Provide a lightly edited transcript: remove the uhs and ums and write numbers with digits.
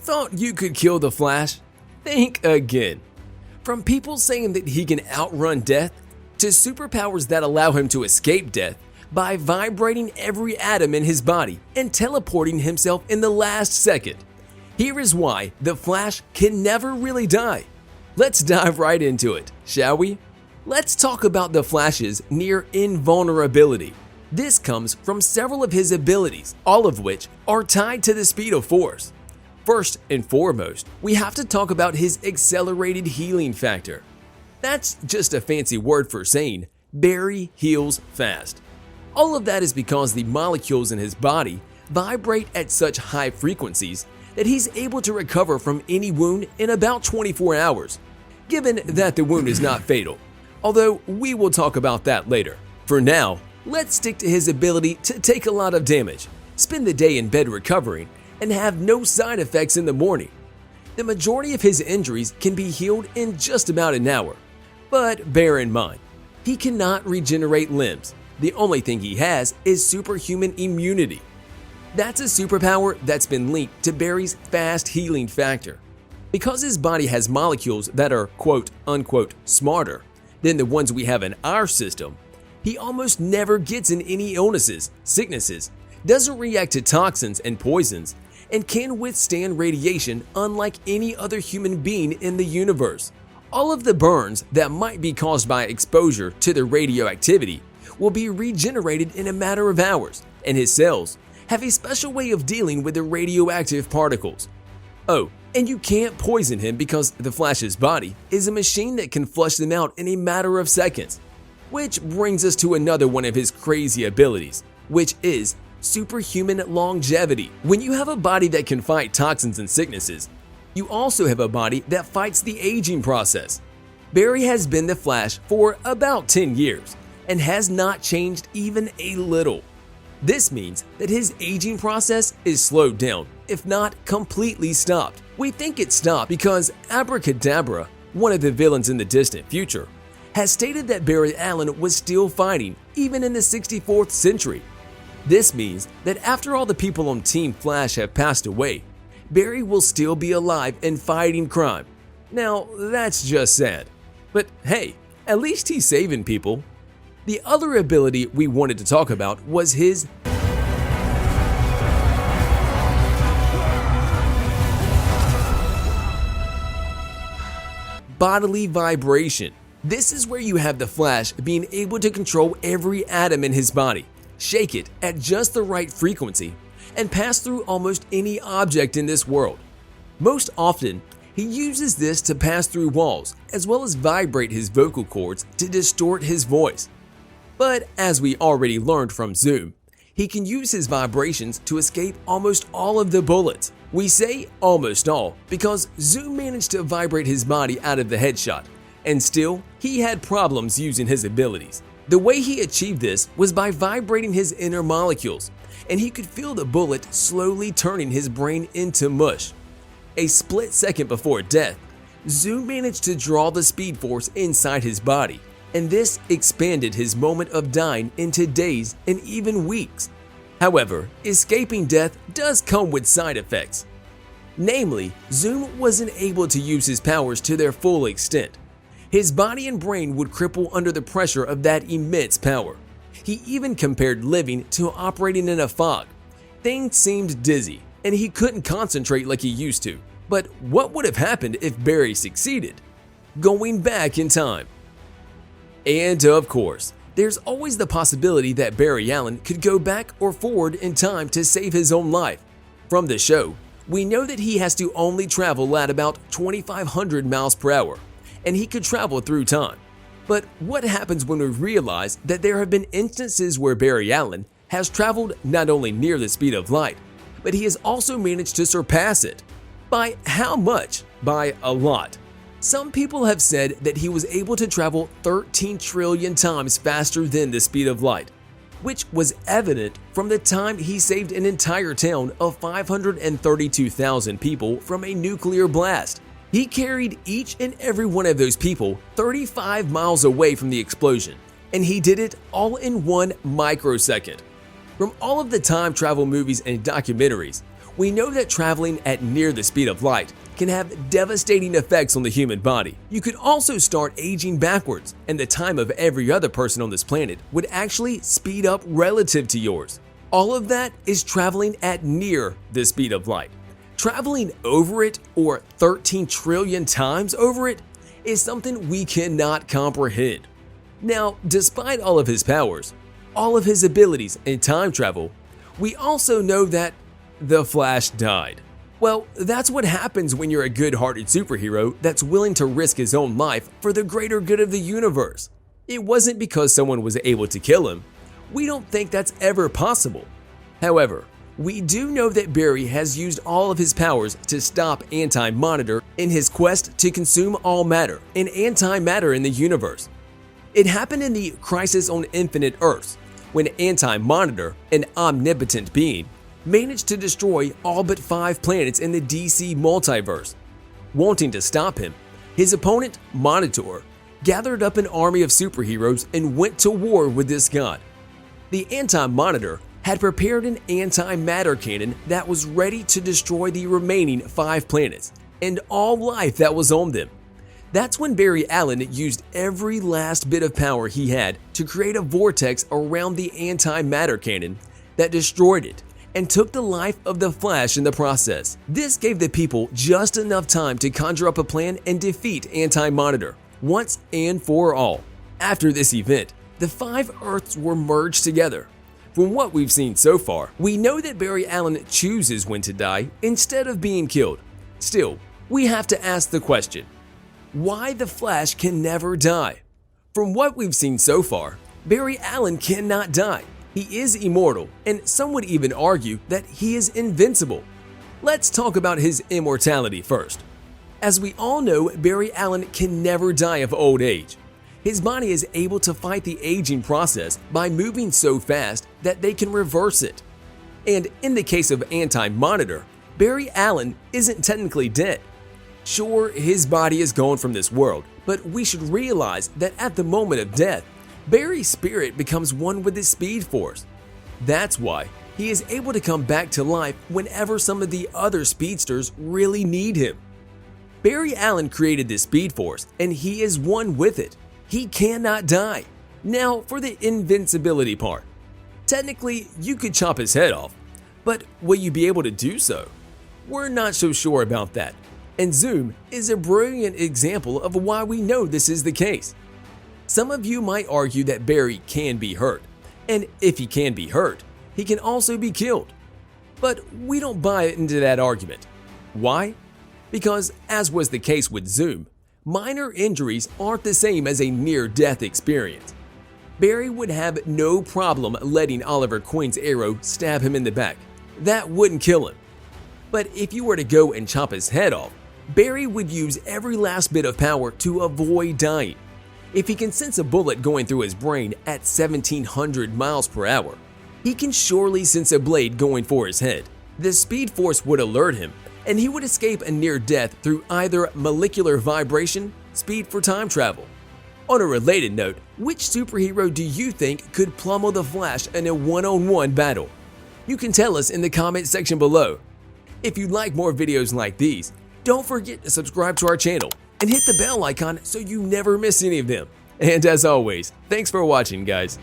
thought you could kill the Flash? Think again. From people saying that he can outrun death, to superpowers that allow him to escape death by vibrating every atom in his body and teleporting himself in the last second. Here is why the Flash can never really die. Let's dive right into it, shall we? Let's talk about the Flash's near invulnerability. This comes from several of his abilities, all of which are tied to the speed of force. First and foremost, we have to talk about his accelerated healing factor. That's just a fancy word for saying Barry heals fast. All of that is because the molecules in his body vibrate at such high frequencies that he's able to recover from any wound in about 24 hours, given that the wound is not fatal, although we will talk about that later. For now, let's stick to his ability to take a lot of damage, spend the day in bed recovering, and have no side effects in the morning. The majority of his injuries can be healed in just about an hour. But bear in mind, he cannot regenerate limbs. The only thing he has is superhuman immunity. That's a superpower that's been linked to Barry's fast healing factor. Because his body has molecules that are quote-unquote smarter than the ones we have in our system, he almost never gets in any illnesses, sicknesses, doesn't react to toxins and poisons, and can withstand radiation unlike any other human being in the universe. All of the burns that might be caused by exposure to the radioactivity will be regenerated in a matter of hours, and his cells have a special way of dealing with the radioactive particles. Oh, and you can't poison him because the Flash's body is a machine that can flush them out in a matter of seconds. Which brings us to another one of his crazy abilities, which is superhuman longevity. When you have a body that can fight toxins and sicknesses, you also have a body that fights the aging process. Barry has been the Flash for about 10 years and has not changed even a little. This means that his aging process is slowed down, if not completely stopped. We think it stopped because Abracadabra, one of the villains in the distant future, has stated that Barry Allen was still fighting even in the 64th century. This means that after all the people on Team Flash have passed away, Barry will still be alive and fighting crime. Now, that's just sad. But hey, at least he's saving people. The other ability we wanted to talk about was his bodily vibration. This is where you have the Flash being able to control every atom in his body, shake it at just the right frequency, and pass through almost any object in this world. Most often, he uses this to pass through walls, as well as vibrate his vocal cords to distort his voice. But as we already learned from Zoom, he can use his vibrations to escape almost all of the bullets. We say almost all because Zoom managed to vibrate his body out of the headshot, and still, he had problems using his abilities. The way he achieved this was by vibrating his inner molecules, and he could feel the bullet slowly turning his brain into mush. A split second before death, Zoom managed to draw the speed force inside his body, and this expanded his moment of dying into days and even weeks. However, escaping death does come with side effects. Namely, Zoom wasn't able to use his powers to their full extent. His body and brain would cripple under the pressure of that immense power. He even compared living to operating in a fog. Things seemed dizzy, and he couldn't concentrate like he used to. But what would have happened if Barry succeeded? Going back in time. And of course, there's always the possibility that Barry Allen could go back or forward in time to save his own life. From the show, we know that he has to only travel at about 2,500 miles per hour, and he could travel through time. But what happens when we realize that there have been instances where Barry Allen has traveled not only near the speed of light, but he has also managed to surpass it? By how much? By a lot. Some people have said that he was able to travel 13 trillion times faster than the speed of light, which was evident from the time he saved an entire town of 532,000 people from a nuclear blast. He carried each and every one of those people 35 miles away from the explosion, and he did it all in 1 microsecond. From all of the time travel movies and documentaries, We know that traveling at near the speed of light can have devastating effects on the human body. You could also start aging backwards, and the time of every other person on this planet would actually speed up relative to yours. All of that is traveling at near the speed of light. Traveling over it, or 13 trillion times over it, is something we cannot comprehend. Now, despite all of his powers, all of his abilities in time travel, we also know that the Flash died. Well, that's what happens when you're a good-hearted superhero that's willing to risk his own life for the greater good of the universe. It wasn't because someone was able to kill him. We don't think that's ever possible. However, we do know that Barry has used all of his powers to stop Anti-Monitor in his quest to consume all matter and antimatter in the universe. It happened in the Crisis on Infinite Earths, when Anti-Monitor, an omnipotent being, managed to destroy all but 5 planets in the DC multiverse. Wanting to stop him, his opponent, Monitor, gathered up an army of superheroes and went to war with this god. The Anti-Monitor had prepared an antimatter cannon that was ready to destroy the remaining 5 planets and all life that was on them. That's when Barry Allen used every last bit of power he had to create a vortex around the antimatter cannon that destroyed it and took the life of the Flash in the process. This gave the people just enough time to conjure up a plan and defeat Anti-Monitor once and for all. After this event, the 5 Earths were merged together. From what we've seen so far, we know that Barry Allen chooses when to die instead of being killed. Still, we have to ask the question, why the Flash can never die? From what we've seen so far, Barry Allen cannot die. He is immortal, and some would even argue that he is invincible. Let's talk about his immortality first. As we all know, Barry Allen can never die of old age. His body is able to fight the aging process by moving so fast that they can reverse it. And in the case of Anti-Monitor, Barry Allen isn't technically dead. Sure, his body is gone from this world, but we should realize that at the moment of death, Barry's spirit becomes one with his Speed Force. That's why he is able to come back to life whenever some of the other speedsters really need him. Barry Allen created this Speed Force, and he is one with it. He cannot die. Now for the invincibility part. Technically, you could chop his head off, but will you be able to do so? We're not so sure about that. And Zoom is a brilliant example of why we know this is the case. Some of you might argue that Barry can be hurt, and if he can be hurt, he can also be killed. But we don't buy into that argument. Why? Because, as was the case with Zoom, minor injuries aren't the same as a near-death experience. Barry would have no problem letting Oliver Queen's arrow stab him in the back. That wouldn't kill him. But if you were to go and chop his head off, Barry would use every last bit of power to avoid dying. If he can sense a bullet going through his brain at 1,700 miles per hour, he can surely sense a blade going for his head. The Speed Force would alert him, and he would escape a near death through either molecular vibration, speed for time travel. On a related note, which superhero do you think could pummel the Flash in a one-on-one battle? You can tell us in the comment section below. If you'd like more videos like these, don't forget to subscribe to our channel and hit the bell icon so you never miss any of them. And as always, thanks for watching, guys.